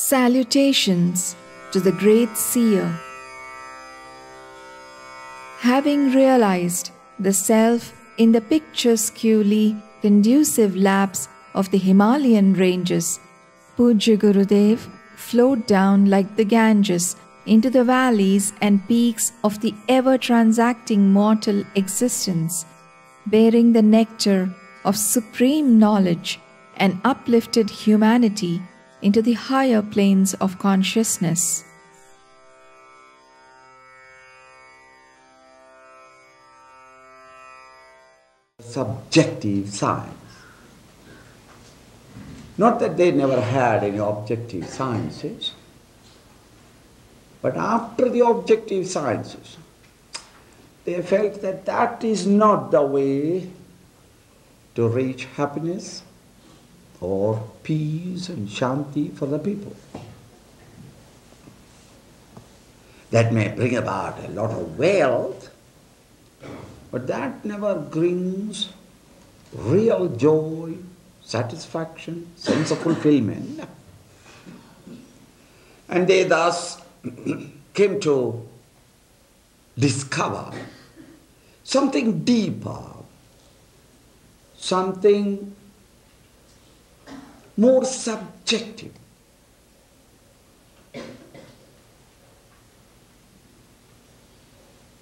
Salutations to the great Seer. Having realized the self in the picturesquely conducive laps of the Himalayan ranges, Pujya Gurudev flowed down like the Ganges into the valleys and peaks of the ever-transacting mortal existence, bearing the nectar of supreme knowledge and uplifted humanity into the higher planes of consciousness. Subjective science. Not that they never had any objective sciences, but after the objective sciences, they felt that that is not the way to reach happiness or peace and shanti for the people. That may bring about a lot of wealth, but that never brings real joy, satisfaction, sense of fulfillment. And they thus came to discover something deeper, something more subjective.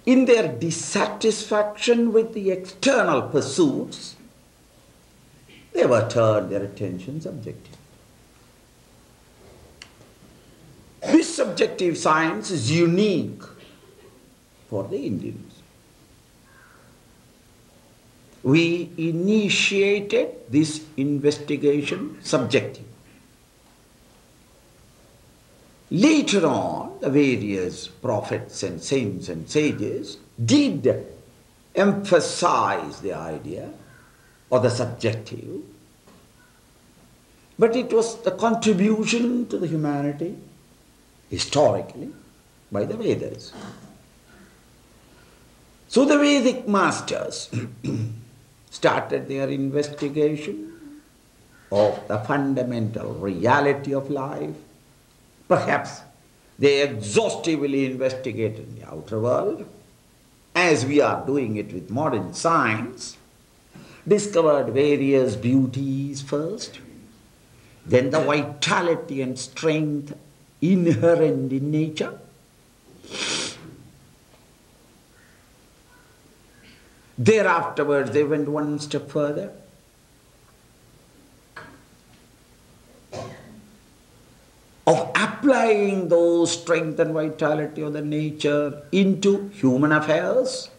In their dissatisfaction with the external pursuits, they were turned their attention subjective. This subjective science is unique for the Indians. We initiated this investigation subjective. Later on, the various prophets and saints and sages did emphasize the idea or the subjective, but it was the contribution to the humanity historically by the Vedas. So the Vedic masters started their investigation of the fundamental reality of life. Perhaps they exhaustively investigated the outer world, as we are doing it with modern science, discovered various beauties first, then the vitality and strength inherent in nature. Thereafter, they went one step further. Of applying those strength and vitality of the nature into human affairs.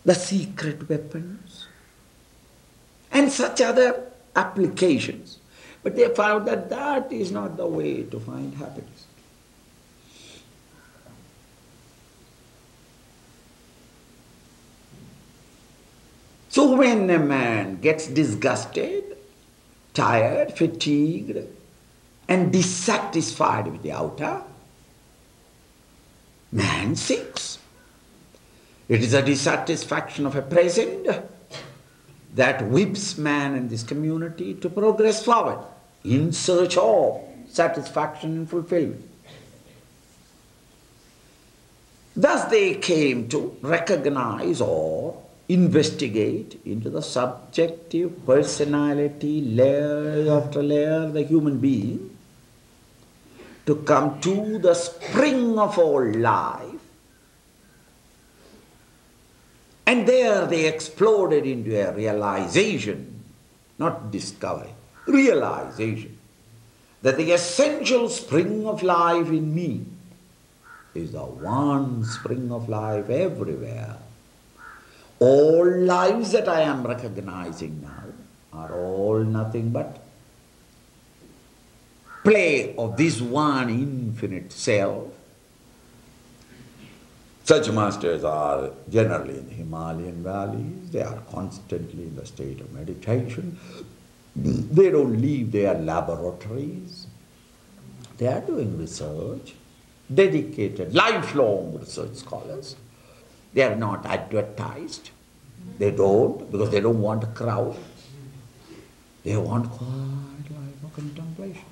The secret weapons and such other applications. But they found that that is not the way to find happiness. So when a man gets disgusted, tired, fatigued, and dissatisfied with the outer, man sinks. It is a dissatisfaction of a present that whips man and this community to progress forward in search of satisfaction and fulfillment. Thus they came to recognize or investigate into the subjective personality, layer after layer, the human being, to come to the spring of all life. And there they exploded into a realization, not discovery, realization, that the essential spring of life in me is the one spring of life everywhere. All lives that I am recognizing now are all nothing but play of this one infinite self. Such masters are generally in the Himalayan valleys. They are constantly in the state of meditation. They don't leave their laboratories. They are doing research, dedicated, lifelong research scholars. They are not advertised. They don't, because they don't want a crowd. They want quiet life of contemplation.